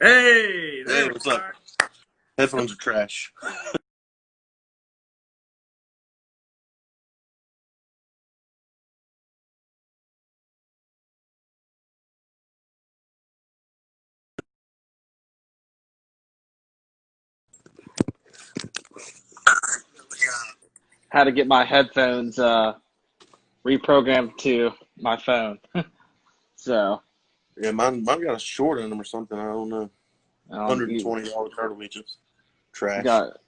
Hey, Hey, there what's we up? are. Headphones are trash. How to get my headphones reprogrammed to my phone. So Yeah, mine got a short in them or something. I don't know. you $120 turtle beaches. Trash. got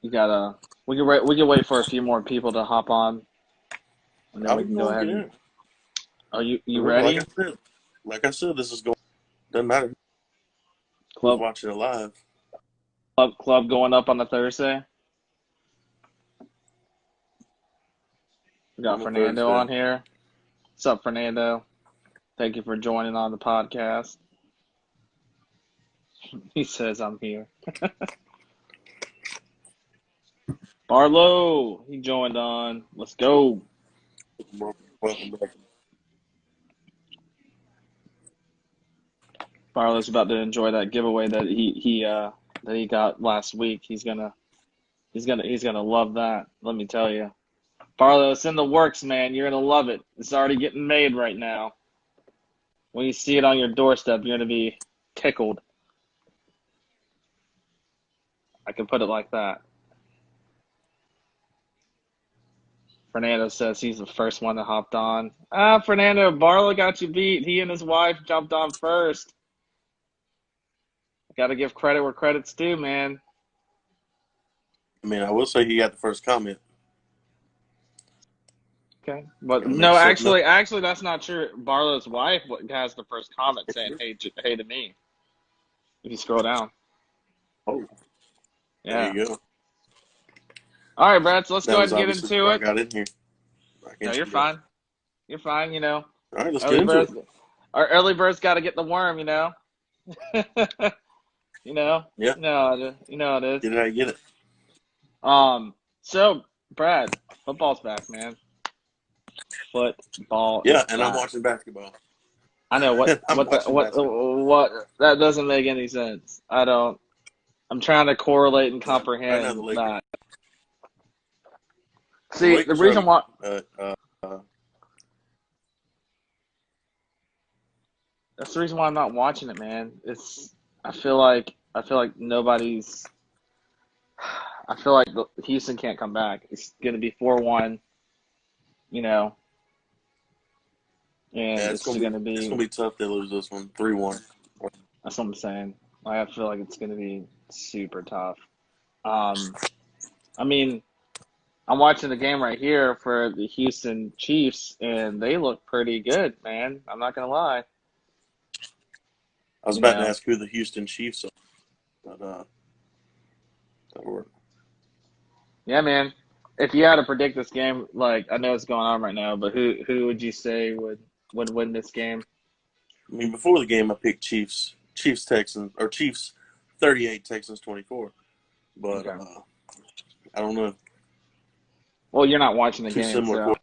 you gotta we can wait for a few more people to hop on, and then I we was can go going to ahead get and. in. Are you Remember, ready? like I said, this is going. Doesn't matter who's Club watching it live. club going up on a Thursday. We got On a Fernando Thursday. on here. What's up, Fernando? Thank you for joining on the podcast. He says I'm here. Barlow, he joined on. Let's go. Welcome back. Barlow's about to enjoy that giveaway that he got last week. He's gonna love that. Let me tell you, Barlow, it's in the works, man. You're gonna love it. It's already getting made right now. When you see it on your doorstep, you're gonna be tickled. I can put it like that. Fernando says he's the first one that hopped on. Fernando, Barlow got you beat. He and his wife jumped on first. Got to give credit where credit's due, man. I mean, I will say he got the first comment. Okay, but Gotta make no, something up. actually, that's not true. Barlow's wife has the first comment saying, "Hey, hey to me." If you scroll down, Oh, there yeah. you go. All right, Brad. So let's go That ahead was and get obviously into before I it. got in here. I No, can't you're speak up. fine. You're fine. All right, let's get Early into it. birds. Our early birds got to get the worm. You know. Yeah, You know how it is. get it how you get it. So Brad, football's back, man. Football Yeah, is and I'm back. watching basketball. I know I'm watching basketball. what that doesn't make any sense. I don't. I'm trying to correlate and Right now, the comprehend Lakers. that. The See, the Lakers are reason why uh, that's the reason why I'm not watching it, man. I feel like nobody's. I feel like Houston can't come back. It's gonna be 4-1, you know, and yeah, it's gonna it's be. gonna be tough to lose this one 3-1. That's what I'm saying. I feel like it's gonna be super tough. Um, I mean, I'm watching the game right here for the Houston Chiefs, and they look pretty good, man. I'm not gonna lie. I was You about to know, ask who the Houston Chiefs are, but that'll work. yeah, man. If you had to predict this game, like I know it's going on right now, but who would you say would win this game? I mean, before the game, I picked Chiefs Texans or Chiefs 38, Texans 24, but Okay. I don't know. Well, you're not watching the Two game, similar so quarters.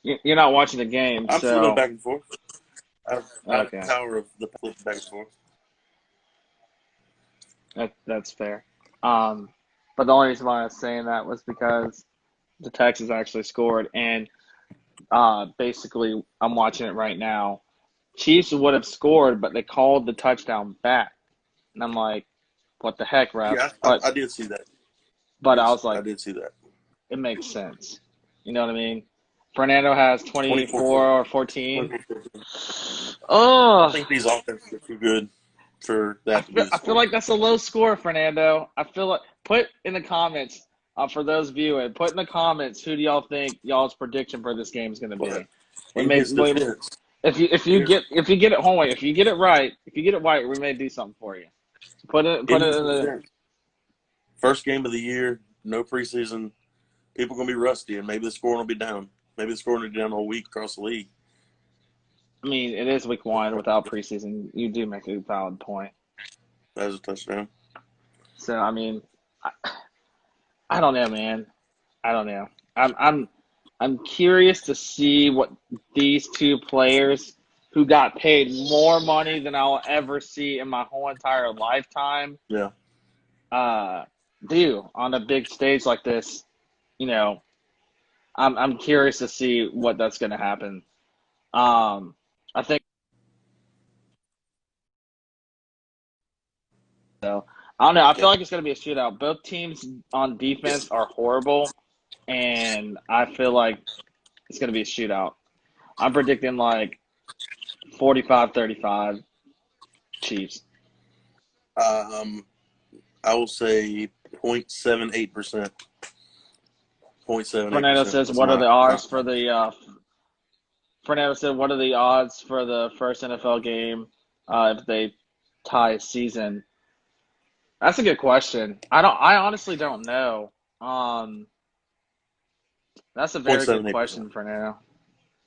you're not watching the game, I'm flipping so back and forth. I have the okay, power of the flip back and forth. that's fair. Um, but the only reason why I was saying that was because the Texans actually scored, and basically I'm watching it right now. Chiefs would have scored, but they called the touchdown back, and I'm like, what the heck, ref? Yeah, But I did see that. but I was I like, did see that. it makes sense. You know what I mean? Fernando has 24-14. 24 or 14. 24-14. I Oh, think these offenses are too good for I that to be feel the I feel score. like that's a low score, Fernando. I feel like put in the comments for those viewing. Put in the comments who do y'all think y'all's prediction for this game is going to But be. We in may his defense, here's if you get it hold on, if you get it right, we may do something for you. in Put it his in the. defense. First game of the year, no preseason. People gonna be rusty, and maybe the score will be down. Maybe the score will be down all week across the league. I mean, it is week one without preseason. You do make a valid point. That was a touchdown. So I mean, I, I don't know, man. I don't know. I'm curious to see what these two players who got paid more money than I'll ever see in my whole entire lifetime, Yeah. do on a big stage like this. You know, I'm curious to see what that's going to happen. I think so. I don't know. I feel Okay. like it's going to be a shootout. Both teams on defense are horrible, and I feel like it's going to be a shootout. I'm predicting like 45-35 Chiefs. I will say 0.78%. 0.78%. Fernando says, That's "What are my the odds for the?" Fernando said, "What are the odds for the first NFL game if they tie a season?" That's a good question. I honestly don't know. Um, that's a very good 0.78%. question, Fernando.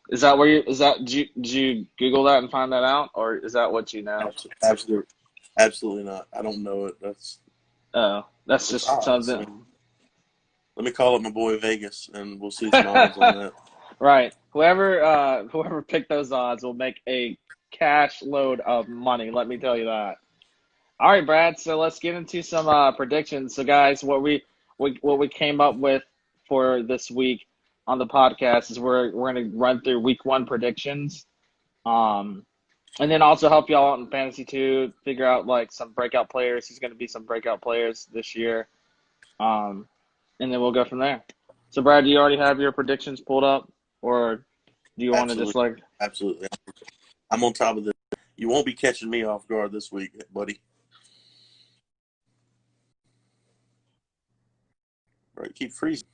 Is that where you? Is that did you Google that and find that out, or is that what you know? Absolutely, absolutely not. I don't know it. Oh, that's It's just odds. something. Let me call up my boy Vegas, and we'll see some odds on that. Right. Whoever picked those odds will make a cash load of money. Let me tell you that. All right, Brad. So let's get into some predictions. So, guys, what we came up with for this week on the podcast is we're going to run through Week 1 predictions, and then also help y'all out in fantasy too. Figure out like some breakout players. Who's going to be some breakout players this year, and then we'll go from there. So, Brad, do you already have your predictions pulled up, or do you want to just Absolutely, like? absolutely. I'm on top of this. You won't be catching me off guard this week, buddy. Right, keep freezing.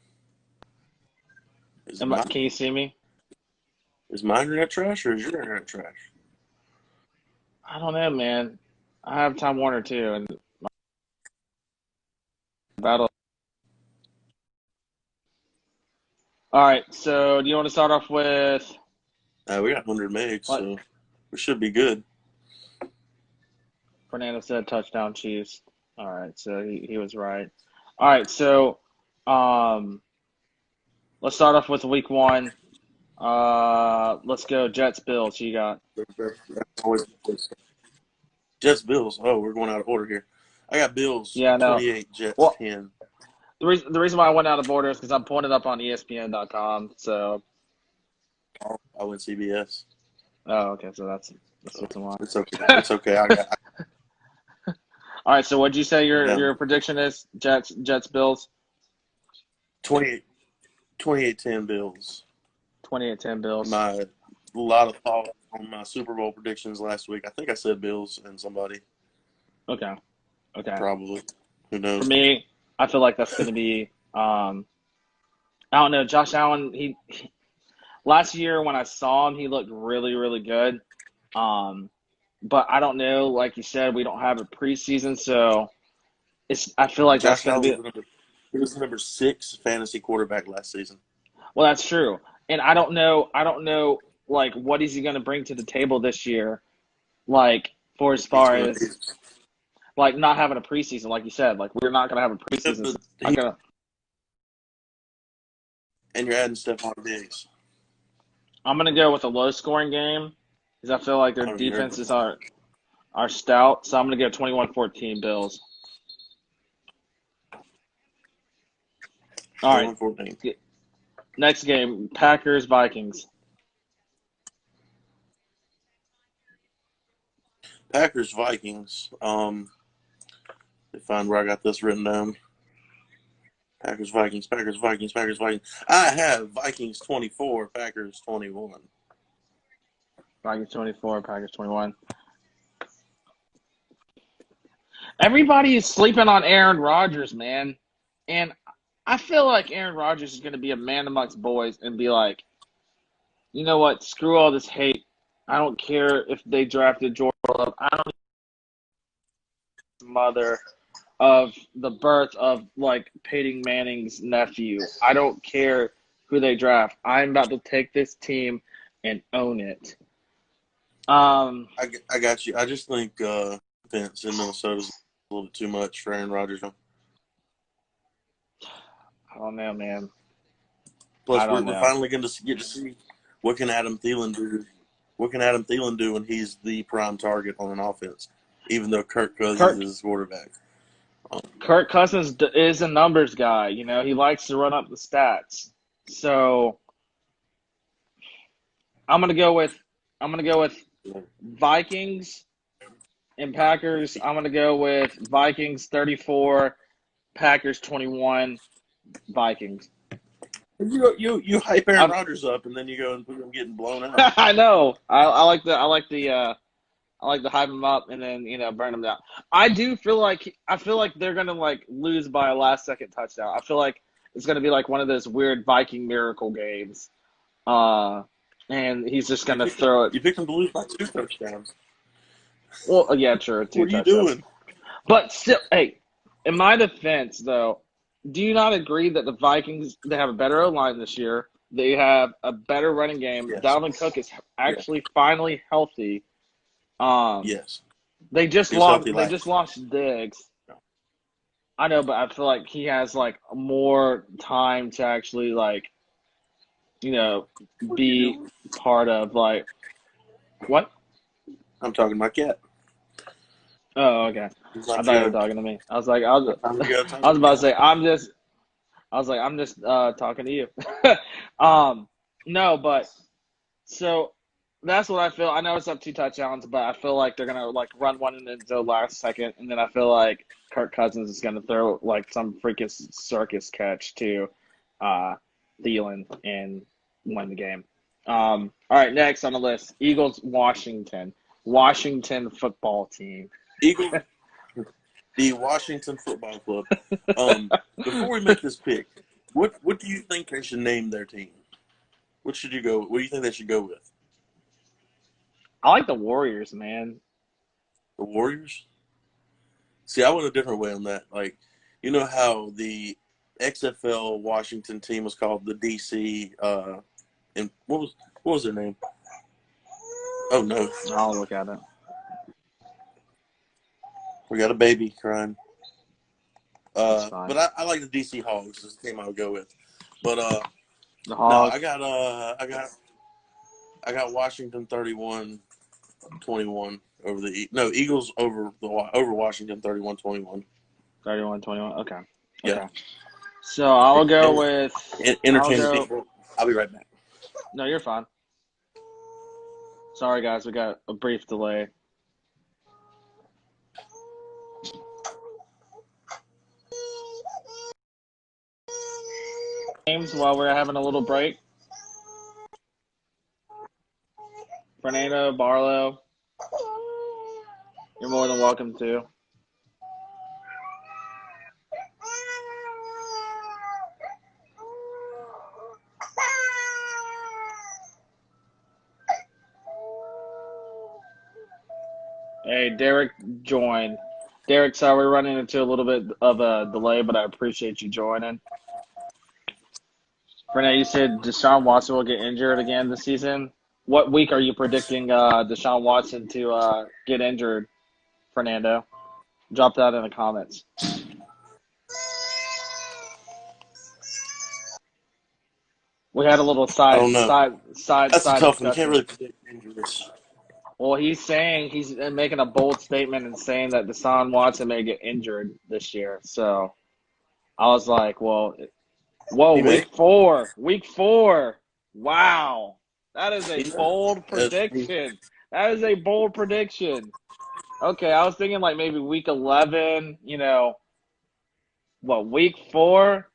Is Can you see me? my internet trash or is your internet trash? I don't know, man. I have Time Warner too, and battle. All right, so do you want to start off with We got 100 megs, what so we should be good. Fernando said? Touchdown Chiefs. All right, so he was right. All right, so um, let's start off with Week 1. Let's go Jets Bills. You got That's always Jets Bills. Oh, we're going out of order here. I got Bills yeah, no. 28, Jets Well, 10. the reason why I went out of order is because I'm pulling it up on ESPN.com. So I went CBS. okay, so that's So what's wrong. it's okay. It's okay. All right, so what'd you say Yeah. your prediction is? Jets Bills. 28-10 Bills. 28-10 Bills. A lot of thought on my Super Bowl predictions last week. I think I said Bills and somebody. Okay. Probably. Who For knows? me, I feel like that's going to be. I don't know. Josh Allen. Last year when I saw him, he looked really, really good. But I don't know. Like you said, we don't have a preseason, so I feel like that's Josh going to Allen be. was the number 6 fantasy quarterback last season. Well, that's true, and I don't know. Like what is he going to bring to the table this year? Like for as He's far going as like not having a preseason, like you said, like we're not going to have a preseason. So I'm to. gonna. And you're adding Stephon Diggs. I'm gonna go with a low scoring game because I feel like their Oh, you heard defenses are stout. So I'm gonna go 21-14 Bills. All right, 21-14. next game, Packers Vikings. Packers Vikings. They find where I got this written down. Packers Vikings. I have Vikings 24, Packers 21. Vikings 24, Packers 21. Everybody is sleeping on Aaron Rodgers, man, and I feel like Aaron Rodgers is gonna be a man amongst boys and be like, you know what? Screw all this hate. I don't care if they drafted Jordan Love. I don't mother of the birth of like Peyton Manning's nephew. I don't care who they draft. I'm about to take this team and own it. I got you. I just think defense in Minnesota is a little bit too much for Aaron Rodgers. I don't know, man. Plus, I don't we're know. finally going to get to see what can Adam Thielen do What can Adam Thielen do when he's the prime target on an offense, even though Kirk Cousins Kirk is his quarterback? Kirk Cousins is a numbers guy. You know, he likes to run up the stats. So I'm gonna go with Vikings and Packers. I'm gonna go with Vikings 34, Packers 21, Vikings. You hype Aaron I'm, Rodgers up, and then you go and put him getting blown out. I know. I like to hype them up and then burn them down. I feel like they're gonna like lose by a last second touchdown. I feel like it's gonna be like one of those weird Viking miracle games, and he's just gonna throw it. You picked him to lose by 2 touchdowns. Well, yeah, sure, 2 What are you touchdowns. doing? But still, hey, in my defense, though, do you not agree that the Vikings, they have a better O-line this year? They have a better running game. Yes. Dalvin Cook is actually finally healthy. Yes. They just He was lost. healthy They just lost Diggs. I know, but I feel like he has like more time to actually be part of like what? I'm talking to my cat. Oh, okay. He's I not thought you were joking. talking to me. I was like, I was Time to go, time I was to about go. to say, I'm just talking to you. No, but so that's what I feel. I know it's up 2 touchdowns, but I feel like they're gonna like run one in the last second, and then I feel like Kirk Cousins is gonna throw like some freaking circus catch to Thielen and win the game. All right, next on the list, Eagles, Washington football team. Eagles, the Washington Football Club. Before we make this pick, what do you think they should name their team? What should you go? What do you think they should go with? I like the Warriors, man. The Warriors? See, I went a different way on that. Like, you know how the XFL Washington team was called the DC, and what was their name? Oh no, I'll look at it. we got a baby crying. That's fine. But I like the DC Hogs is the team I would go with. But The no, Hogs. I got Washington 31-21 over the Eagles over Washington 31-21. 31-21. Okay. Yeah. Okay. So I'll go with. Entertaining people. I'll be right back. No, you're fine. Sorry, guys. We got a brief delay. Games while we're having a little break. Fernando, Barlow, you're more than welcome to. Hey, Derek joined. Derek, sorry we're running into a little bit of a delay, but I appreciate you joining. Renee, you said Deshaun Watson will get injured again this season. What week are you predicting Deshaun Watson to get injured, Fernando? Drop that in the comments. We had a little I don't know. side That's a tough one. discussion. You can't really predict injuries. Well, he's making a bold statement and saying that Deshaun Watson may get injured this year. So I was like, whoa, week four. Wow. That is a bold prediction. That is a bold prediction. Okay, I was thinking like maybe week 11, week 4?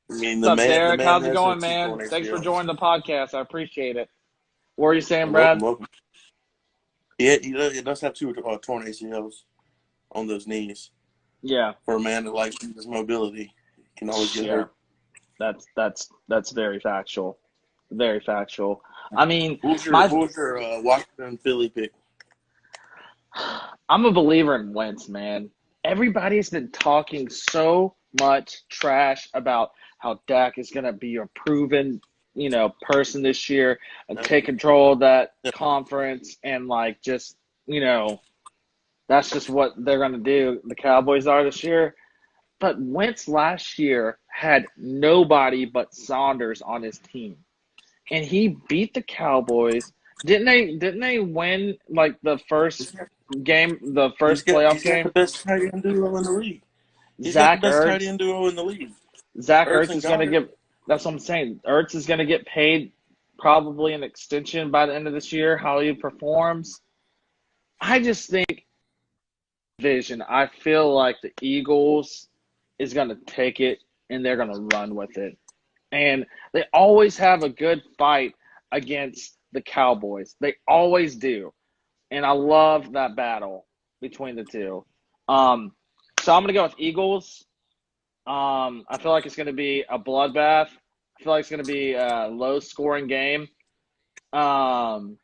I mean, What's up, Derek? How's it going, has man? T4 Thanks for ACLs. joining the podcast. I appreciate it. What are you saying, Brad? Welcome. Yeah, he does have 2 torn ACLs on those knees. Yeah. For a man that likes his mobility, he can always get hurt. That's very factual. Very factual. I mean, Who's your Washington Philly pick? I'm a believer in Wentz, man. Everybody's been talking so much trash about how Dak is going to be a proven, person this year and take control of that conference and just, that's just what they're going to do. The Cowboys are this year. But Wentz last year had nobody but Saunders on his team. And he beat the Cowboys Didn't they win like the He's first got, game, the he's first got playoff he's got the game? best tight end duo in the league. He's got the Zach best tight Ertz. end duo in the league. Zach Ertz Ertz and is going to Goddard. get. That's what I'm saying. Ertz is going to get paid probably an extension by the end of this year. How he performs, I just think vision. I feel like the Eagles is going to take it and they're going to run with it. And they always have a good fight against the Cowboys. They always do. And I love that battle between the two. Um, so I'm going to go with Eagles. I feel like it's going to be a bloodbath. I feel like it's going to be a low scoring game. Um,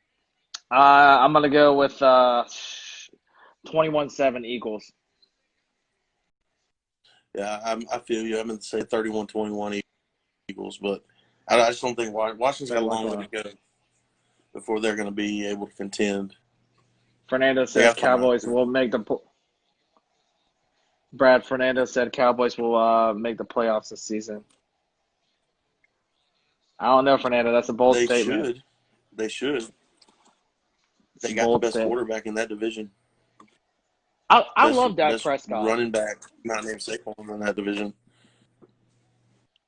I'm going to go with 21-7 Eagles. Yeah, I feel you. I'm going to say 31-21 Eagles, but I just don't think Washington's got a long way to go before they're going to be able to contend. Fernando They said got to find out. Cowboys will make the. Brad Fernando said Cowboys will make the playoffs this season. I don't know, Fernando. That's a bold They statement. should. They should. It's They a got the bold best statement. quarterback in that division. I Best love Dak best Prescott. running back, not named Saquon, in that division.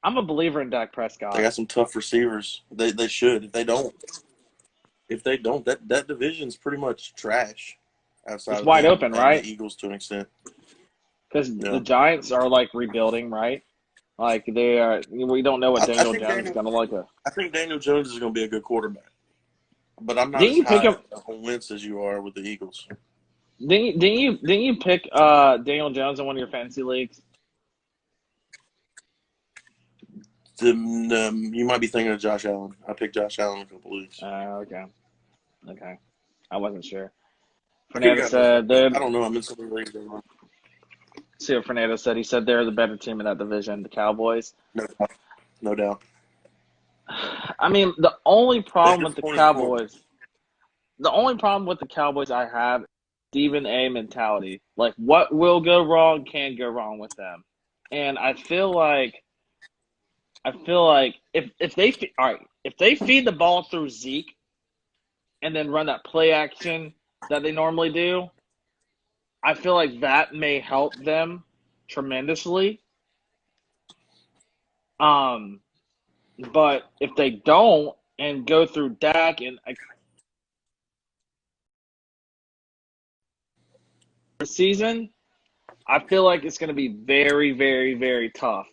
I'm a believer in Dak They Prescott. got some tough receivers. They should. If they don't, that division's pretty much trash outside It's of wide them open, and the right? Eagles to an extent. Because the Yeah. Giants are like rebuilding, right? Like they are. We don't know what I Daniel think Jones is Daniel going to look like. I think Daniel Jones is going to be a good quarterback, but I'm not Didn't as you pick high him? on Wentz as you are with the Eagles. Didn't you pick Daniel Jones in one of your fantasy leagues? You might be thinking of Josh Allen. I picked Josh Allen a couple weeks. Okay, okay. I wasn't sure. I could Fernando have got both of said them. they're. I don't know. I'm in some leagues. See what Fernando said. He said they're the better team in that division, the Cowboys. No, no doubt. I mean, the only They problem with the disappointed the quarterback. Cowboys, the only problem with the Cowboys I have, Stephen A mentality. Like, what will go wrong can go wrong with them, and I feel like if they all right, if they feed the ball through Zeke and then run that play action that they normally do, I feel like that may help them tremendously. Um, but if they don't and go through Dak and a season, I feel like it's going to be very, very, very tough.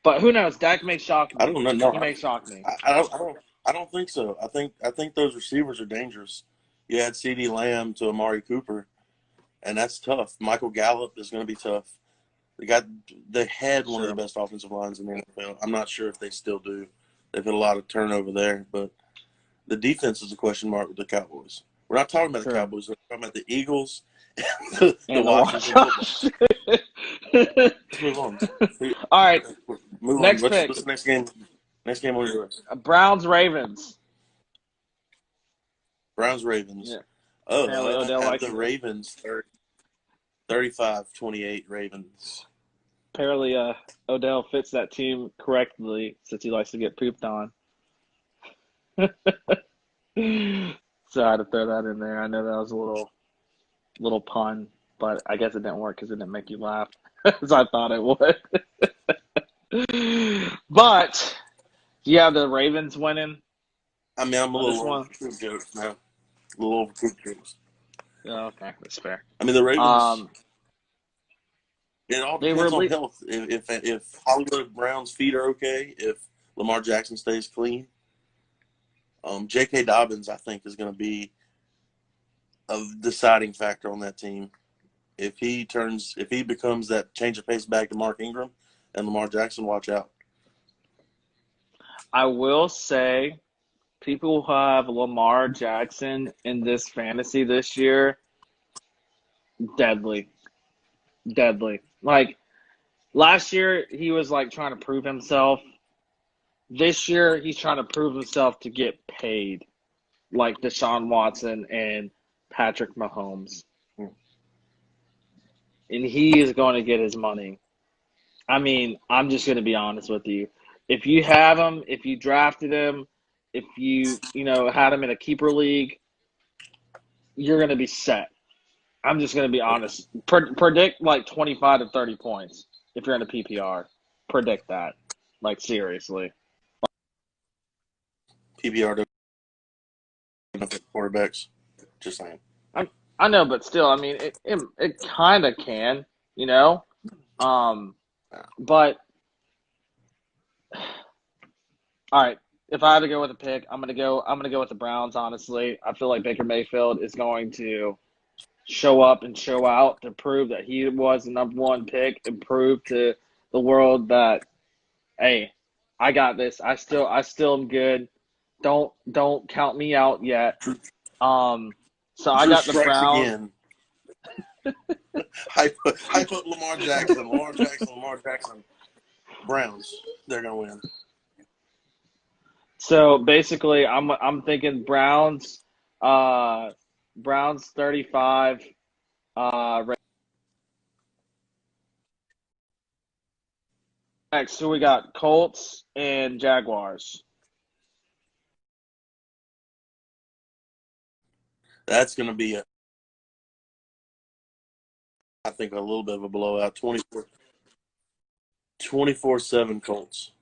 But who knows? Dak may shock I me. don't know. No, He may shock me. I don't think so. I think those receivers are dangerous. You add CeeDee Lamb to Amari Cooper, and that's tough. Michael Gallup is going to be tough. They had one of the Sure. best offensive lines in the NFL. I'm not sure if they still do. They've had a lot of turnover there, but the defense is a question mark with the Cowboys. We're not talking about the Sure. Cowboys. We're talking about the Eagles and the And the Washington football. watch. Let's move on. All right. Move on. Next What's pick. the next game? Next game on your list? Browns Ravens. Browns Ravens. Yeah. Oh, Apparently I Odell have likes the it. Ravens 35-28 Ravens. Apparently Odell fits that team correctly since he likes to get pooped on. So I had to throw that in there. I know that was a little pun, but I guess it didn't work because it didn't make you laugh as I thought it would. But yeah, the Ravens winning I mean, I'm a on this little one. overcooked jokes now. A little overcooked jokes. Oh, okay, that's fair. I mean, the Ravens. Um, It all they depends on were health. If Hollywood Brown's feet are okay, if Lamar Jackson stays clean, J.K. Dobbins I think is going to be a deciding factor on that team. If he becomes that change of pace back to Mark Ingram and Lamar Jackson, watch out. I will say, people who have Lamar Jackson in this fantasy this year, deadly, deadly. Like last year, he was like trying to prove himself. This year, he's trying to prove himself to get paid, like Deshaun Watson and Patrick Mahomes, and he is going to get his money. I mean, I'm just going to be honest with you. If you have him, if you drafted him, if you had him in a keeper league, you're going to be set. I'm just going to be honest. Predict like 25 to 30 points if you're in a PPR. Predict that. Like, seriously. PPR don't affect quarterbacks. Just saying. I know, but still, I mean, it kind of can, But, all right, if I had to go with a pick, I'm gonna go with the Browns, honestly. I feel like Baker Mayfield is going to show up and show out to prove that he was the number one pick and prove to the world that, hey, I got this. I still am good. Don't count me out yet. So I Drew got the strikes Browns. again. Hype up Lamar Jackson. Lamar Jackson. Browns. They're gonna win. So basically, I'm thinking Browns. Browns 35. Next, so we got Colts and Jaguars. That's gonna be I think a little bit of a blowout. 24-7 Colts.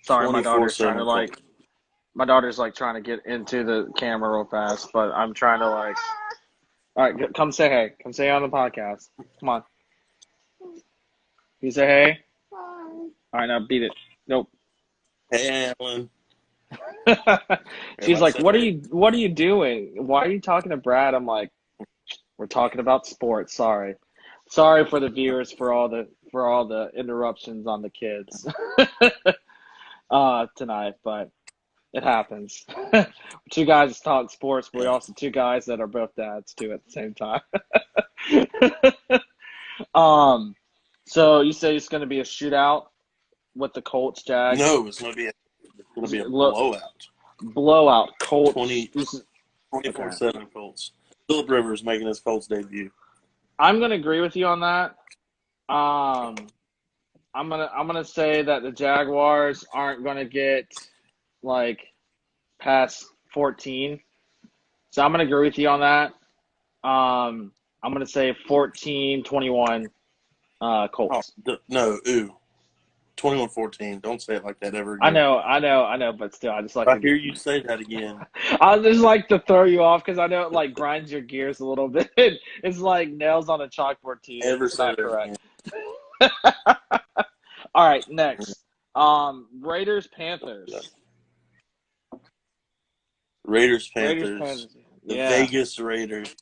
Sorry, my daughter's 24-7 trying to Colts. trying to get into the camera real fast, but I'm trying to like. All right, come say hey. Come say hey on the podcast. Come on. You say hey. All right, now beat it. Nope. Hey, Alan. She's Everybody like, say "What are hey. you doing? Why are you talking to Brad?" I'm like, "We're talking about sports. Sorry for the viewers for all the interruptions on the kids tonight, but it happens. Two guys talk sports, but we also two guys that are both dads too at the same time." So you say it's going to be a shootout with the Colts, Jags? No, it's gonna be a blowout. Blowout. Colts. 24-7 Colts. Philip Rivers making his Colts debut. I'm going to agree with you on that. I'm gonna say that the Jaguars aren't going to get like past 14. So I'm going to agree with you on that. I'm going to say 14-21 Colts. No, 21-14. Don't say it like that ever again. I know, but still, I just like I hear you say that again. I just like to throw you off because I know it like grinds your gears a little bit. It's like nails on a chalkboard to you. Ever It's say not that correct. again. All right, next. Raiders Panthers. Raiders Panthers. The Yeah. Vegas Raiders.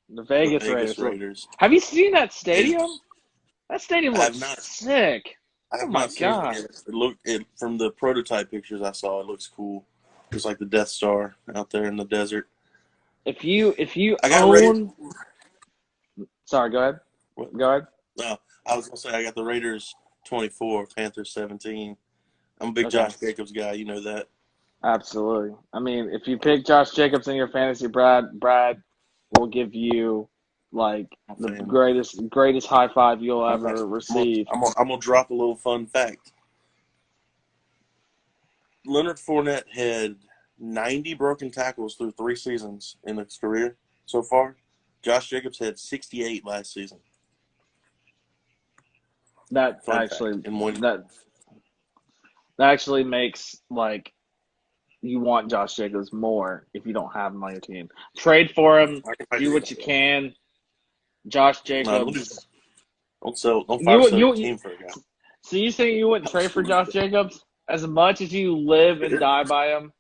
The Vegas Raiders. Raiders. Have you seen that stadium? That stadium looks sick. I have Oh my not seen God. it. From the prototype pictures I saw, it looks cool. It's like the Death Star out there in the desert. If you I got own, sorry, go ahead. What? Go ahead. No, I was gonna say I got the Raiders 24, Panthers 17. I'm a big Okay. Josh Jacobs guy. You know that. Absolutely. I mean, if you pick Josh Jacobs in your fantasy, Brad will give you like the greatest high five you'll ever receive. I'm gonna drop a little fun fact. Leonard Fournette had 90 broken tackles through 3 seasons in his career so far. Josh Jacobs had 68 last season. That actually makes like you want Josh Jacobs more if you don't have him on your team. Trade for him. Do what you can. Josh Jacobs. Don't fire your team for a guy. So you saying you wouldn't trade for Josh Jacobs as much as you live and die by him?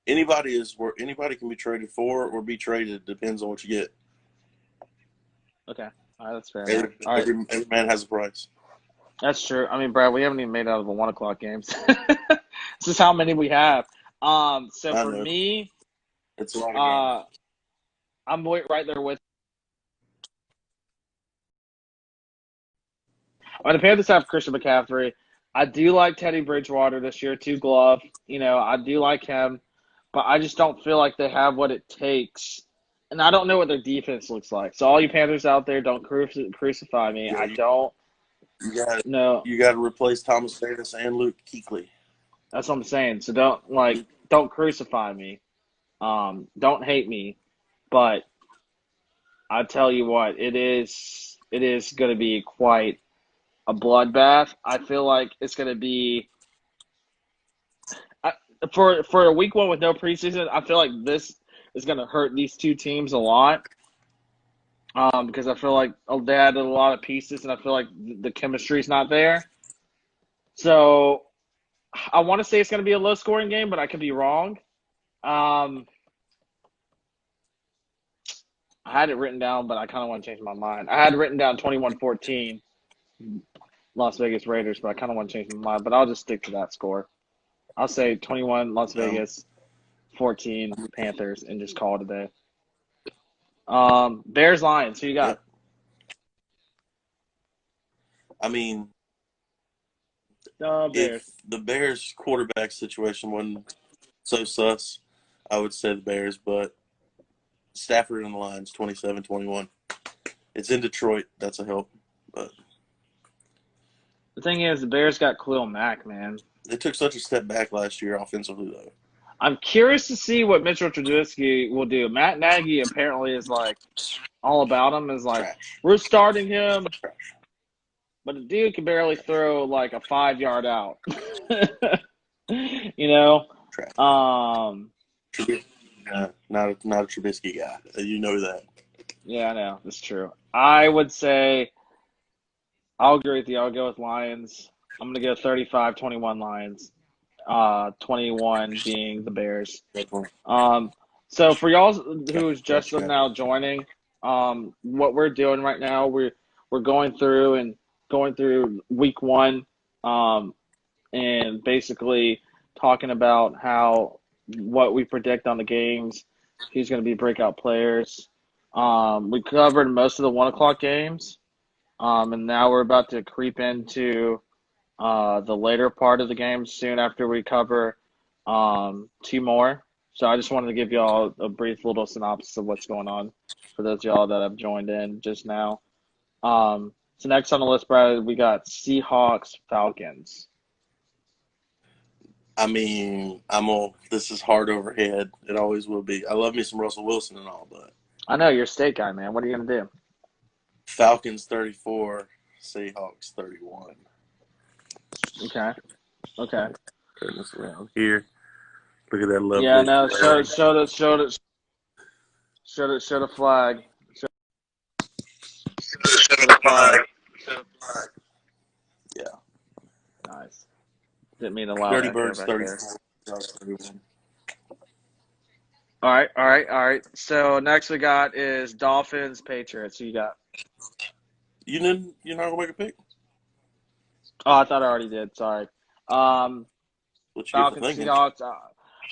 Anybody can be traded for or be traded. Depends on what you get. Okay, all right, that's fair. Every man has a price. That's true. I mean, Brad, we haven't even made out of the 1:00 games. This is how many we have. So for me, it's a lot of games. I'm right there with. The Panthers have Christian McCaffrey. I do like Teddy Bridgewater this year, 2 glove. I do like him, but I just don't feel like they have what it takes. And I don't know what their defense looks like. So all you Panthers out there, don't crucify me. Yeah, I don't. You got No, you got to replace Thomas Davis and Luke Kuechly. that's what I'm saying. So don't crucify me. Don't hate me, but I tell you what, it is going to be quite a bloodbath. I feel like it's going to be I, for a week one with no preseason. I feel like this is going to hurt these two teams a lot. Because I feel like they added a lot of pieces, and I feel like the chemistry's not there. So I want to say it's going to be a low-scoring game, but I could be wrong. Um, I had it written down, but I kind of want to change my mind. I had written down 21-14 Las Vegas Raiders, but I kind of want to change my mind. But I'll just stick to that score. I'll say 21 Las Vegas, 14 Panthers, and just call it a day. Bears Lions. Who you got? Yep. I mean, Bears. if the Bears quarterback situation wasn't so sus, I would say the Bears, but Stafford and the Lions, 27-21. It's in Detroit. That's a help. But The thing is, the Bears got Khalil Mack, man. they took such a step back last year offensively, though. I'm curious to see what Mitchell Trubisky will do. Matt Nagy apparently is like all about him. Is like, Trash. we're starting him, Trash. but the dude can barely throw like a 5-yard out. You know, Trash. Not a Trubisky guy. You know that. yeah, I know that's true. I would say I'll agree with you. I'll go with Lions. I'm gonna go 35-21 Lions. 21 being the Bears. So for y'all who's just now joining, what we're doing right now, we're going through week one, and basically talking about what we predict on the games, who's going to be breakout players. We covered most of the 1 o'clock games, and now we're about to creep into the later part of the game soon after we cover 2 more. So I just wanted to give y'all a brief little synopsis of what's going on for those of y'all that have joined in just now. So next on the list, Brad, we got Seahawks, Falcons. I mean, this is hard overhead. It always will be. I love me some Russell Wilson and all, but I know you're a state guy, man. What are you going to do? Falcons 34, Seahawks 31. Okay. Turn this around here. Look at that lovely. Yeah, no, show the flag. Show the flag. Yeah. Nice. Didn't mean to allow Dirty that Birds back 34. there. Seahawks 31. All right. So next we got is Dolphins, Patriots. Who you got? You're not gonna make a pick? Oh, I thought I already did. Sorry. What you get for Falcons, thinking? Seahawks.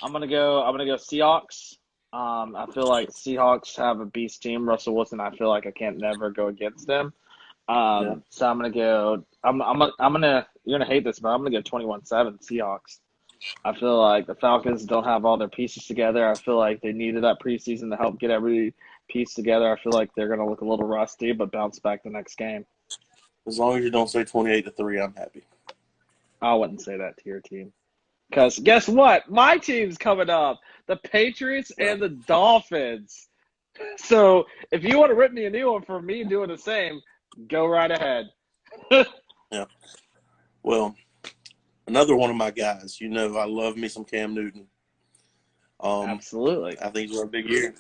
I'm gonna go Seahawks. I feel like Seahawks have a beast team. Russell Wilson. I feel like I can't never go against them. Yeah. So I'm gonna go. I'm gonna. You're gonna hate this, but I'm gonna go 21-7 Seahawks. I feel like the Falcons don't have all their pieces together. I feel like they needed that preseason to help get every piece together. I feel like they're gonna look a little rusty, but bounce back the next game. As long as you don't say 28-3, I'm happy. I wouldn't say that to your team. Because guess what? My team's coming up. The Patriots and the Dolphins. So if you want to rip me a new one for me doing the same, go right ahead. Yeah. Well, another one of my guys. I love me some Cam Newton. Absolutely. I think he's got a big year.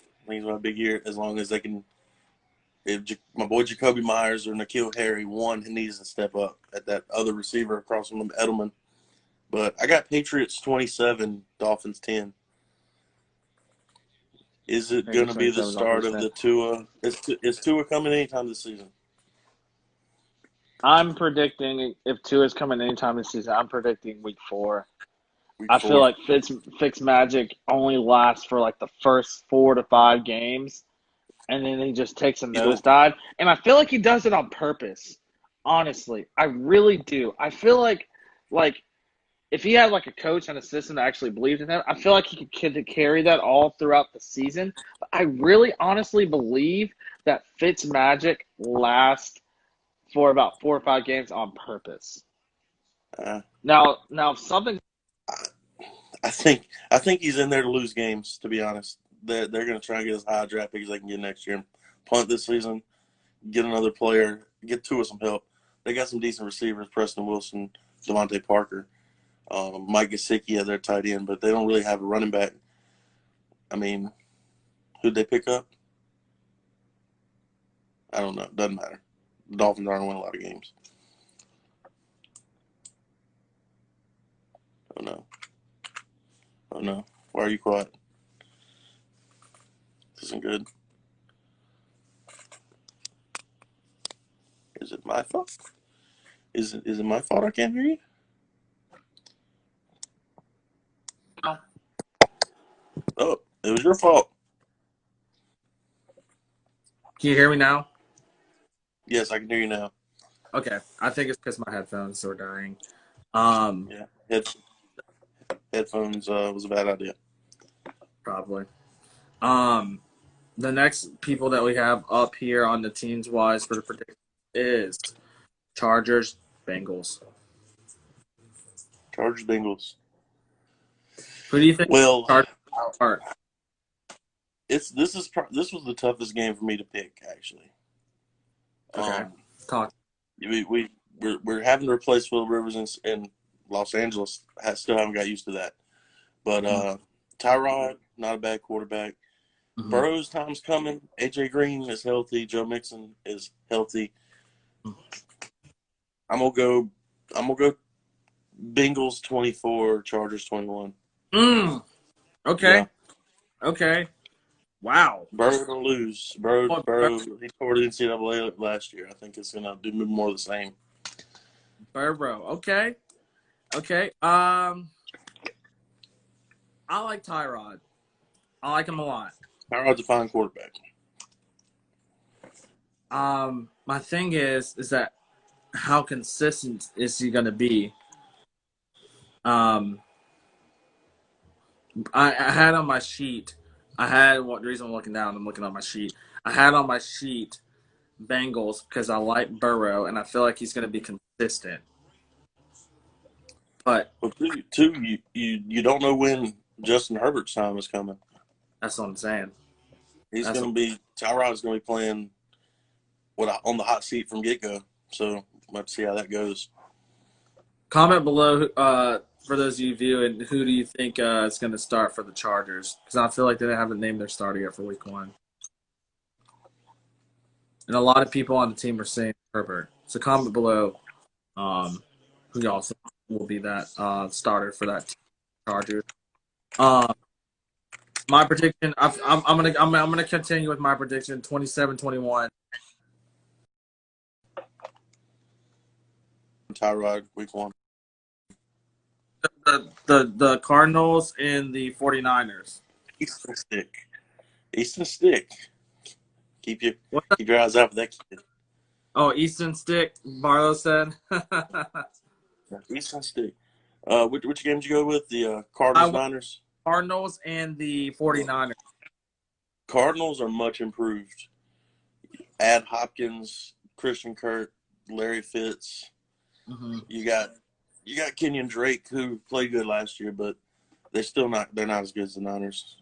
As long as they can. If my boy Jacoby Myers or N'Keal Harry, one needs to step up at that other receiver across from Edelman. But I got Patriots 27, Dolphins 10. Is it going to be the start of the Tua? Is Tua coming anytime this season? I'm predicting if Tua's coming anytime this season, I'm predicting week 4. Week I 4. feel like Fitzmagic only lasts for like the first 4 to 5 games, and then he just takes a nosedive. And I feel like he does it on purpose. Honestly, I really do. I feel like if he had like a coach and assistant that actually believed in him, I feel like he could carry that all throughout the season. But I really honestly believe that Fitzmagic lasts for about 4 or 5 games on purpose. Uh, Now, if something, I think he's in there to lose games. To be honest, they're going to try and get as high a draft pick as they can get next year. Punt this season, get another player, get Tua some help. They got some decent receivers: Preston Wilson, Devontae Parker, Mike Gesicki at their tight end, but they don't really have a running back. I mean, who'd they pick up? I don't know. Doesn't matter. The Dolphins aren't winning a lot of games. Oh no. Oh no. Why are you quiet? This isn't good. Is it my fault? Is it my fault I can't hear you? Oh, it was your fault. Can you hear me now? Yes, I can hear you now. Okay. I think it's because my headphones are dying. Yeah. Headphones was a bad idea. Probably. The next people that we have up here on the teams wise for the prediction is Chargers, Bengals. Chargers, Bengals. Who do you think? Well, Chargers are? this was the toughest game for me to pick actually. Okay. Talk. We're having to replace Phillip Rivers in Los Angeles. Still haven't got used to that. But Tyrod, not a bad quarterback. Mm-hmm. Burrow's time's coming. AJ Green is healthy. Joe Mixon is healthy. I'm gonna go Bengals 24, Chargers 21. Okay. Yeah. Okay. Wow. Burrow to lose. Burrow he tore the NCAA last year. I think it's gonna do more of the same. Burrow. Okay. I like Tyrod. I like him a lot. Tyrod's a fine quarterback. My thing is that how consistent is he going to be? I had on my sheet. The reason I'm looking down, I'm looking on my sheet. I had on my sheet Bengals because I like Burrow and I feel like he's going to be consistent. But you don't know when Justin Herbert's time is coming. That's what I'm saying. Tyrod's going to be playing on the hot seat from get-go. So let's see how that goes. Comment below for those of you viewing, who do you think is going to start for the Chargers? Because I feel like they haven't named their starter yet for Week 1. And a lot of people on the team are saying Herbert. So comment below who y'all think will be that starter for that Chargers. My prediction, I'm gonna continue with my prediction, 27-21. Tyrod, Week 1. The Cardinals and the 49ers. Easton Stick. Keep your eyes out for that kid. Oh, Easton Stick, Barlow said. Easton Stick. Which game did you go with? The Cardinals, Niners? Cardinals and the 49ers. Cardinals are much improved. Add Hopkins, Christian Kirk, Larry Fitz. Mm-hmm. You got Kenyon Drake, who played good last year, but they're not as good as the Niners.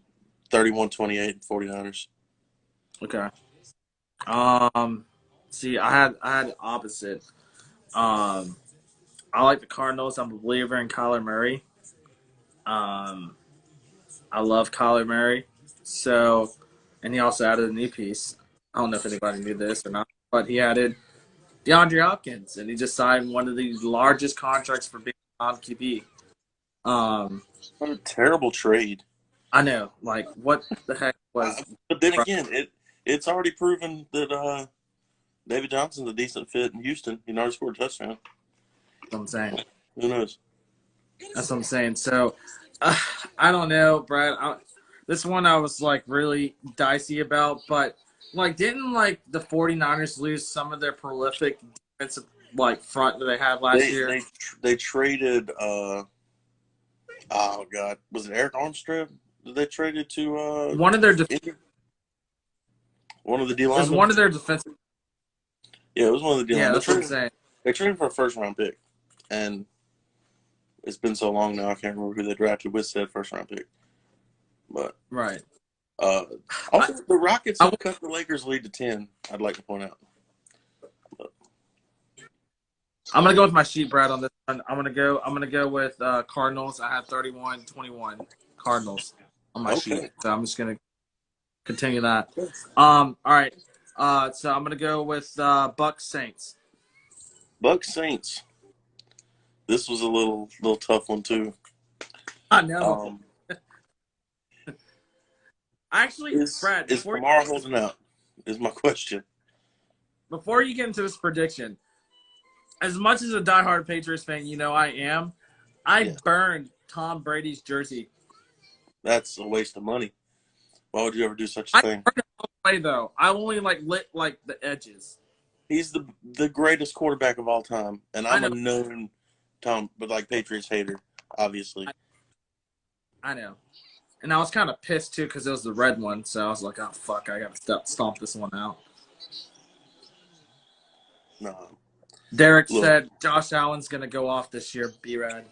31-28 49ers. Okay. See, I had opposite. I like the Cardinals. I'm a believer in Kyler Murray. I love Kyler Murray. So, and he also added a new piece. I don't know if anybody knew this or not, but he added DeAndre Hopkins, and he just signed one of the largest contracts for being on QB. What a terrible trade. I know. Like, what the heck was? But then again, it's already proven that David Johnson's a decent fit in Houston. He already scored a touchdown. That's what I'm saying. Who knows? That's what I'm saying. So, I don't know, Brad. This one I was, like, really dicey about. But, like, didn't, like, the 49ers lose some of their prolific defensive, like, front that they had last year? They traded oh, God. Was it Eric Armstead that they traded to one of their one of the D-linemen? was one of their defensive. Yeah, it was one of the deal. Yeah, that's what I'm saying. They traded for a first-round pick, and it's been so long now I can't remember who they drafted with said first-round pick. But Right. also the Rockets I- have cut the Lakers' lead to 10. I'd like to point out. I'm gonna go with my sheet, Brad, on this one. I'm gonna go with Cardinals. I had 31-21 Cardinals on my sheet, so I'm just gonna continue that. All right. So I'm gonna go with Bucks Saints. Bucks Saints. This was a little tough one too. I know. Actually, Brad, is Kamara holding out? Is my question. Before you get into this prediction, as much as a diehard Patriots fan, you know I am. I burned Tom Brady's jersey. That's a waste of money. Why would you ever do such a thing? I burned it all the way, though. I only lit the edges. He's the greatest quarterback of all time, and I'm a known Patriots hater, obviously. I know. And I was kind of pissed, too, because it was the red one. So I was like, oh, fuck, I got to stomp this one out. No. Derek said Josh Allen's going to go off this year, B-Rad.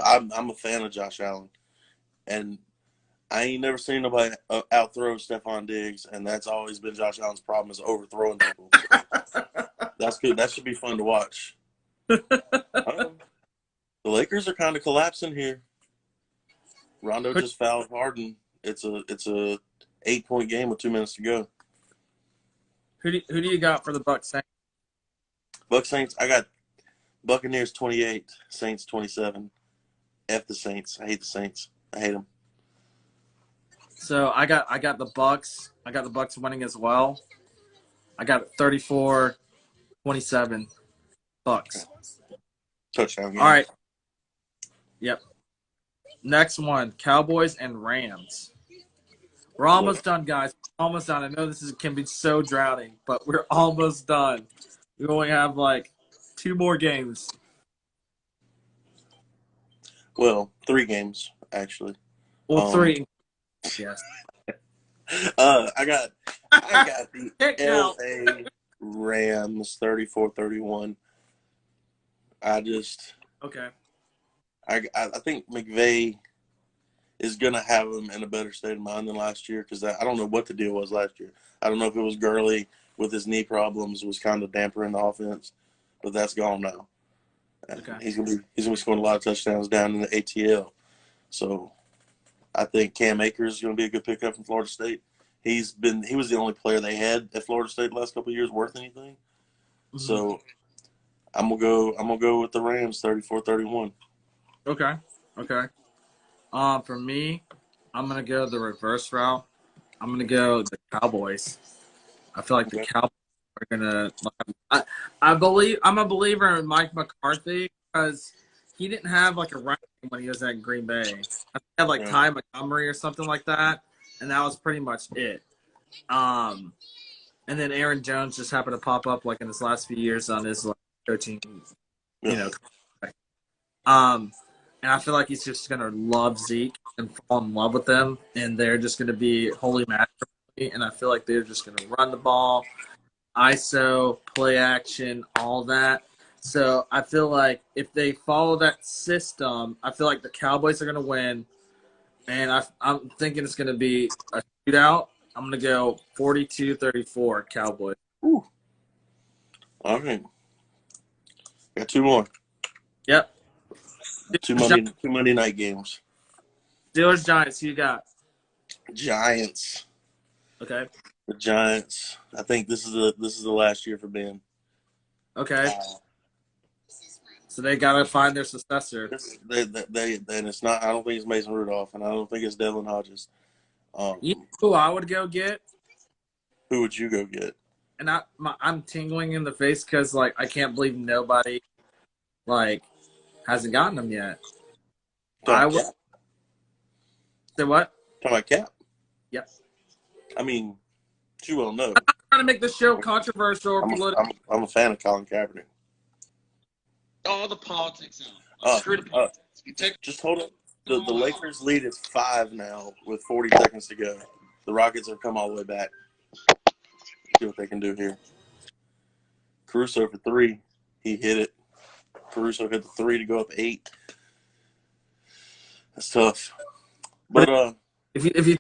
I'm a fan of Josh Allen. And I ain't never seen nobody outthrow Stephon Diggs, and that's always been Josh Allen's problem is overthrowing people. That's good. That should be fun to watch. The Lakers are kind of collapsing here. Rondo just fouled Harden. It's a 8-point game with 2 minutes to go. Who do you got for the Bucks Saints? Bucks Saints. I got Buccaneers 28, Saints 27. F the Saints. I hate the Saints. I hate them. So I got the Bucks. I got the Bucks winning as well. I got 34-27 Bucks. Touchdown game. All right. Yep. Next one, Cowboys and Rams. We're almost done, guys. Almost done. I know this can be so drowning, but we're almost done. We only have 2 more games. Well, 3 games actually. Well, 3. Yes. I got the LA Rams 34-31. Okay. I think McVay is going to have them in a better state of mind than last year because I don't know what the deal was last year. I don't know if it was Gurley with his knee problems was kind of dampering the offense, but that's gone now. Okay. He's gonna be scoring a lot of touchdowns down in the ATL. So I think Cam Akers is going to be a good pickup from Florida State. He was the only player they had at Florida State the last couple of years worth anything. Mm-hmm. So I'm gonna go with the Rams 34-31. Okay. For me, I'm gonna go the reverse route. I'm gonna go the Cowboys. I feel like the Cowboys are gonna. I'm a believer in Mike McCarthy because he didn't have a running when he was at Green Bay. I had Ty Montgomery or something like that, and that was pretty much it. And then Aaron Jones just happened to pop up in his last few years on his coaching, and I feel like he's just gonna love Zeke and fall in love with them, and they're just gonna be holy matrimony. And I feel like they're just gonna run the ball, ISO, play action, all that. So I feel like if they follow that system, I feel like the Cowboys are gonna win, and I'm thinking it's gonna be a shootout. I'm gonna go 42-34 Cowboys. Ooh. All right. Got 2 more. Yep. Two Monday night games. Steelers, Giants, who you got? Giants. Okay. The Giants. I think this is the last year for Ben. Okay. So they gotta find their successor. And it's not. I don't think it's Mason Rudolph, and I don't think it's Devlin Hodges. You know who I would go get? Who would you go get? And I'm tingling in the face because I can't believe nobody hasn't gotten them yet. I would say what? Talking about Cap? Yep. I mean, you well know. I'm not trying to make this show controversial or political. I'm a fan of Colin Kaepernick. All the politics out. Screw the politics. Just hold it. The Lakers lead is 5 now with 40 seconds to go. The Rockets have come all the way back. See what they can do here. Caruso for 3. He hit it. Caruso hit the 3 to go up 8. That's tough. But if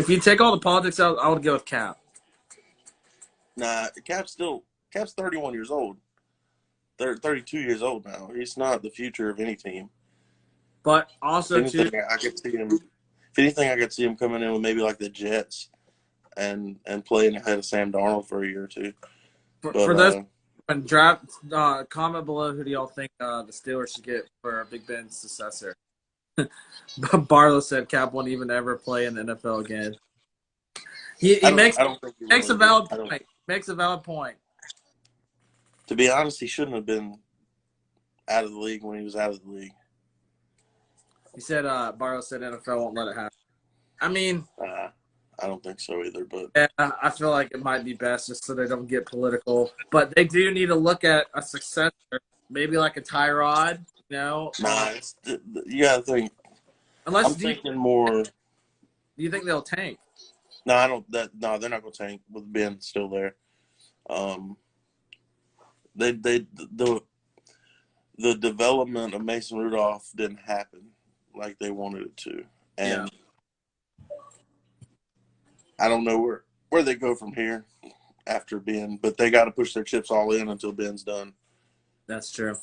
you take all the politics out, I would go with Cap. nah, Cap's 31 years old. 32 years old now. He's not the future of any team. But also, if anything, I could see him coming in with maybe like the Jets and playing ahead of Sam Darnold for a year or two. For those draft, comment below who do y'all think the Steelers should get for Big Ben's successor. Barlow said Cap won't even ever play in the NFL again. He makes a valid point. Makes a valid point. To be honest, he shouldn't have been out of the league when he was out of the league. He said, Barlow said NFL won't let it happen. I mean, I don't think so either. But yeah, I feel like it might be best just so they don't get political. But they do need to look at a successor, maybe like a Tyrod. You know, you gotta think. I'm thinking more. Do you think they'll tank? No, I don't. No, they're not gonna tank with Ben still there. The development of Mason Rudolph didn't happen like they wanted it to, and I don't know where they go from here after Ben, but they got to push their chips all in until Ben's done. That's true.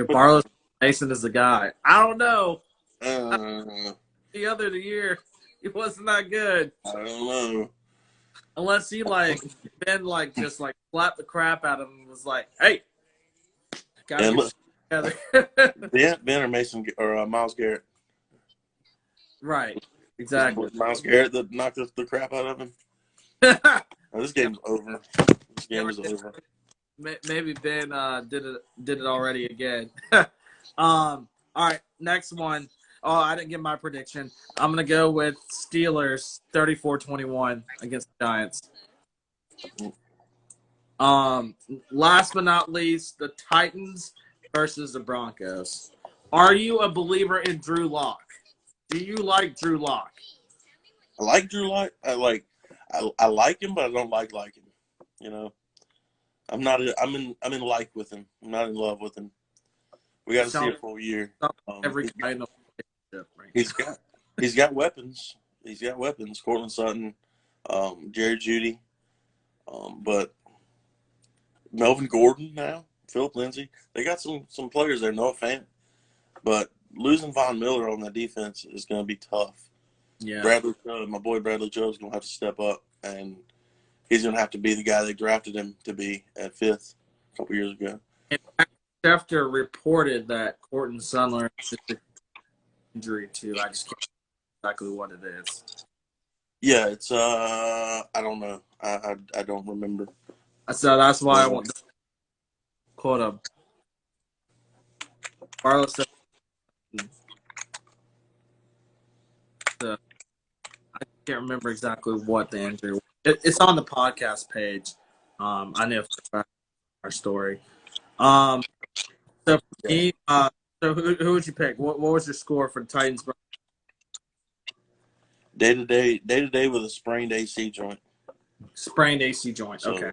Barlow Mason is the guy. I don't know. The other year, he wasn't that good. I don't know. Unless he Ben just slapped the crap out of him and was like, "Hey, gotta get together." Ben or Mason or Myles Garrett. Right. Exactly. Myles Garrett that knocked the crap out of him. This game's over. This game is over. Maybe Ben did it already again. All right, next one. Oh, I didn't get my prediction. I'm going to go with Steelers 34-21 against the Giants. Last but not least, the Titans versus the Broncos. Are you a believer in Drew Lock? Do you like Drew Lock? I like Drew Lock. I like him, but I don't like him. You know, I'm in like with him. I'm not in love with him. We got to see it for a year. Every guy knows. He's got weapons. He's got weapons. Cortland Sutton, Jerry Jeudy, but Melvin Gordon now, Philip Lindsay. They got some players there. No offense, but losing Von Miller on the defense is going to be tough. Yeah, my boy Bradley Chubb's going to have to step up, and he's going to have to be the guy they drafted him to be at 5th a couple years ago. And Schefter reported that Cortland Sutton injury too. I just can't know exactly what it is. Yeah, it's I don't know. I don't remember. So that's why I want to quote him. Barlow said, I can't remember exactly what the injury was. It's on the podcast page. I know for our story. So for me, so who would you pick? What was your score for the Titans? Day to day with a sprained AC joint. Sprained AC joint. So,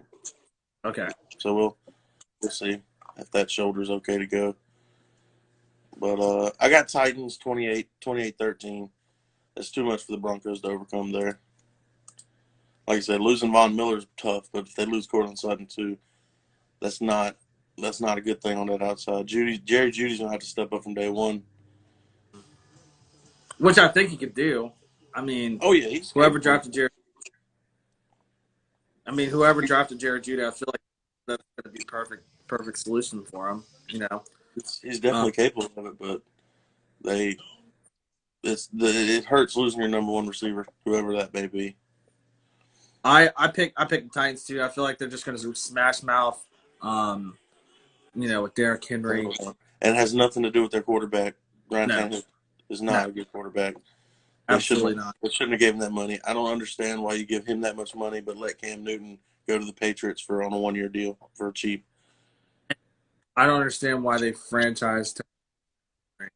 Okay. So we'll see if that shoulder's okay to go. But I got Titans 28-13. That's too much for the Broncos to overcome there. Like I said, losing Von Miller's tough, but if they lose Cortland Sutton too, that's not a good thing on that outside. Jerry Jeudy's gonna have to step up from day one, which I think he could do. I mean, whoever drafted Jerry Jeudy, I feel like that's gonna be perfect solution for him. You know, he's definitely capable of it, but it hurts losing your number one receiver, whoever that may be. I picked the Titans too. I feel like they're just going to smash mouth, with Derrick Henry. And it has nothing to do with their quarterback. Ryan Tannehill is not a good quarterback. Absolutely not. They shouldn't have given him that money. I don't understand why you give him that much money, but let Cam Newton go to the Patriots on a 1-year deal for cheap. I don't understand why they franchised him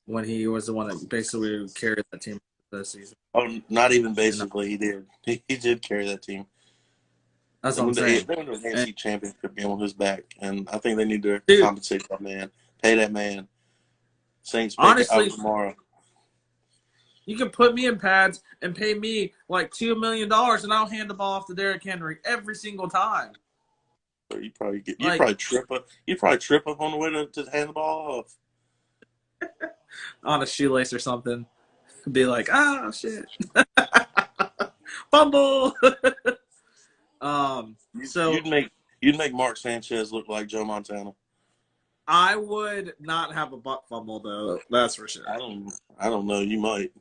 when he was the one that basically carried that team this season. Oh, not even basically. He did. He did carry that team. That's what I'm saying. They're in the NFC Championship game on his back, and I think they need to Dude. compensate that man, pay that man. Saints pick Honestly, out tomorrow. you can put me in pads and pay me like $2 million, and I'll hand the ball off to Derrick Henry every single time. So you probably trip up on the way to hand the ball off On a shoelace or something. Be like, ah, shit. Fumble. So you'd make Mark Sanchez look like Joe Montana. I would not have a butt fumble though. That's for sure. I don't know. You might.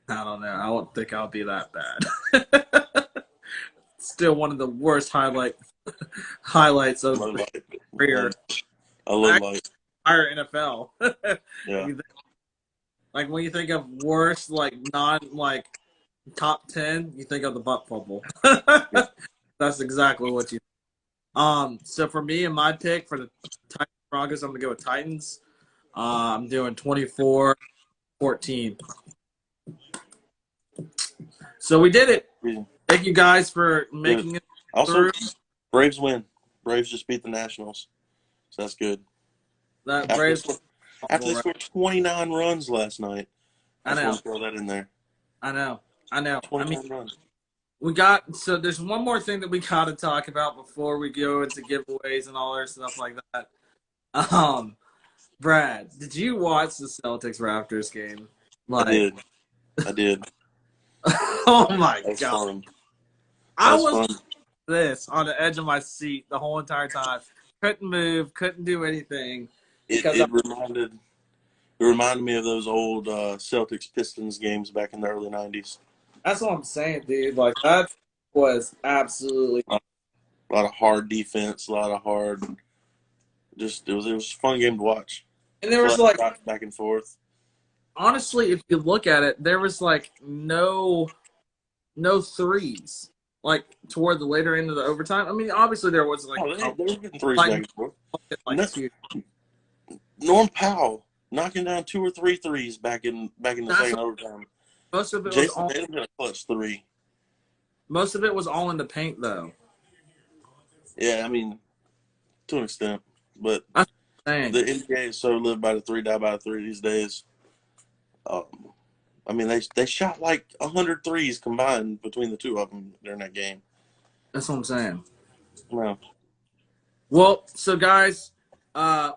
I don't know. I don't think I'll be that bad. Still one of the worst highlights of career. A little light. Higher NFL. Yeah. Like when you think of worst, like top 10, you think of the butt fumble. That's exactly what you. So for me and my pick for the Titans Broncos, I'm gonna go with Titans. I'm doing 24-14. So we did it. Thank you guys for making it. Also, Braves win. Braves just beat the Nationals, so that's good. After they scored 29 runs last night. I know. I just want to throw that in there. I know. 29 runs. So there's one more thing that we got to talk about before we go into giveaways and all that stuff like that. Brad, did you watch the Celtics Raptors game? I did. Oh my God. Fun. I was on the edge of my seat the whole entire time. Couldn't move, couldn't do anything. It reminded me of those old Celtics Pistons games back in the early 90s. That's what I'm saying, dude. Like, that was absolutely a lot of hard defense, a lot of hard. It was a fun game to watch. And there was like back and forth. Honestly, if you look at it, there was like no threes. Like toward the later end of the overtime. I mean, obviously there was like they were getting threes back and forth. Norm Powell knocking down 2 or 3 threes back in the second overtime. Most of it Jason Tatum got a clutch 3. Most of it was all in the paint, though. Yeah, I mean, to an extent, but the NBA is so live by the 3, die by the 3 these days. I mean, they shot like 100 threes combined between the two of them during that game. That's what I'm saying. No. Well, so guys,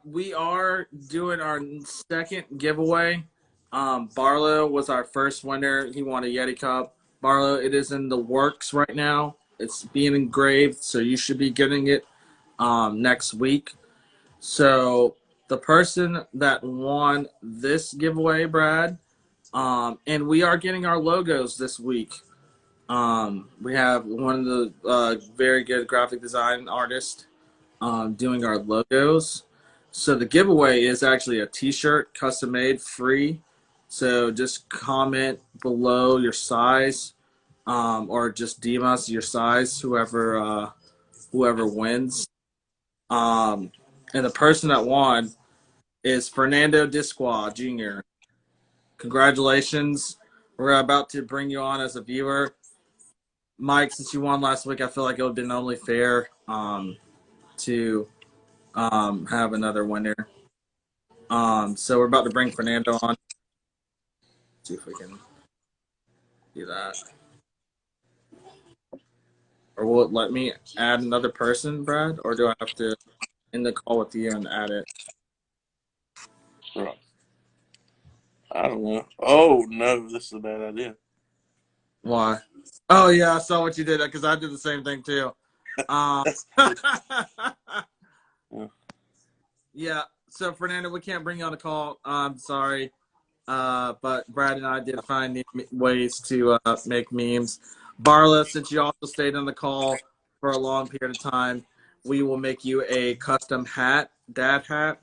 we are doing our second giveaway. Barlow was our first winner. He won a Yeti Cup. Barlow, it is in the works right now. It's being engraved, so you should be getting it next week. So the person that won this giveaway, Brad, and we are getting our logos this week. We have one of the very good graphic design artists doing our logos. So the giveaway is actually a t-shirt, custom made, free. So just comment below your size, or just DM us your size, whoever wins. And the person that won is Fernando Disqua Jr. Congratulations. We're about to bring you on as a viewer. Mike, since you won last week, I feel like it would have been only fair to have another winner. So we're about to bring Fernando on. See if we can do that. Or will it let me add another person, Brad? Or do I have to end the call with you and add it? Right. I don't know. Oh, no, this is a bad idea. Why? Oh, yeah, I saw what you did, because I did the same thing, too. Yeah, so, Fernando, we can't bring you on the call. I'm sorry. But Brad and I did find ways to make memes. Barlow, since you also stayed on the call for a long period of time, we will make you a custom hat, dad hat.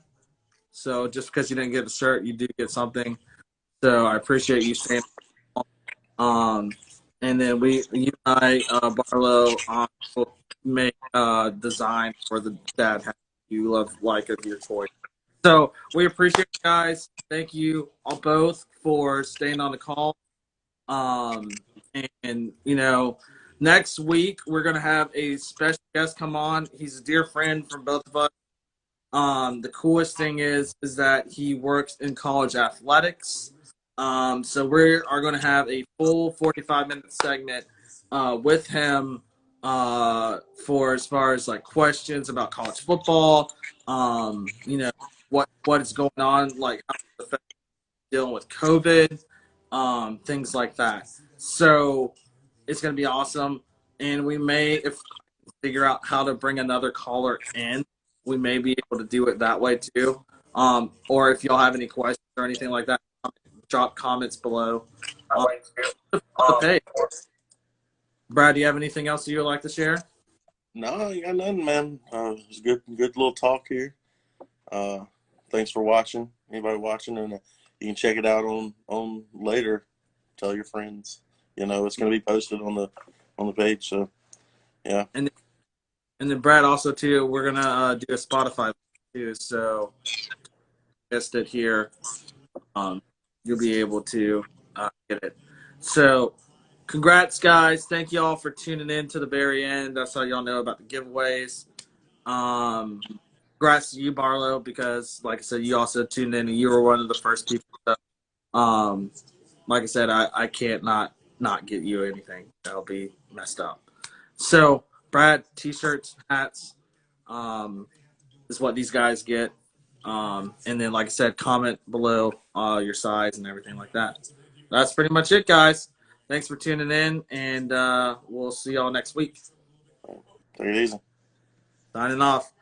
So just because you didn't get a shirt, you do get something. So I appreciate you staying on. And then you and I, Barlow, will make design for the dad hat you love, like of your choice. So we appreciate you guys. Thank you all both for staying on the call. And, you know, next week we're gonna have a special guest come on. He's a dear friend from both of us. The coolest thing is that he works in college athletics. So we are going to have a full 45-minute segment with him for as far as like questions about college football. You know what is going on, like how it's affecting dealing with COVID, things like that. So it's going to be awesome, and we may, if figure out how to bring another caller in, we may be able to do it that way too. Or if y'all have any questions or anything like that, drop comments below. The page. Brad, do you have anything else you would like to share? No, you got nothing, man. It's good little talk here. Thanks for watching. Anybody watching, and you can check it out on later. Tell your friends. You know, it's going to be posted on the page. So, yeah. And then Brad, also too, we're gonna do a Spotify too. So, missed it here. You'll be able to get it. So, congrats, guys! Thank you all for tuning in to the very end. That's how y'all know about the giveaways. Congrats to you, Barlow, because like I said, you also tuned in and you were one of the first people. So, like I said, I can't not get you anything. That'll be messed up. So, Brad, t-shirts, hats, is what these guys get. And then, like I said, comment below your size and everything like that. That's pretty much it, guys. Thanks for tuning in, and we'll see y'all next week. Take it easy. Signing off.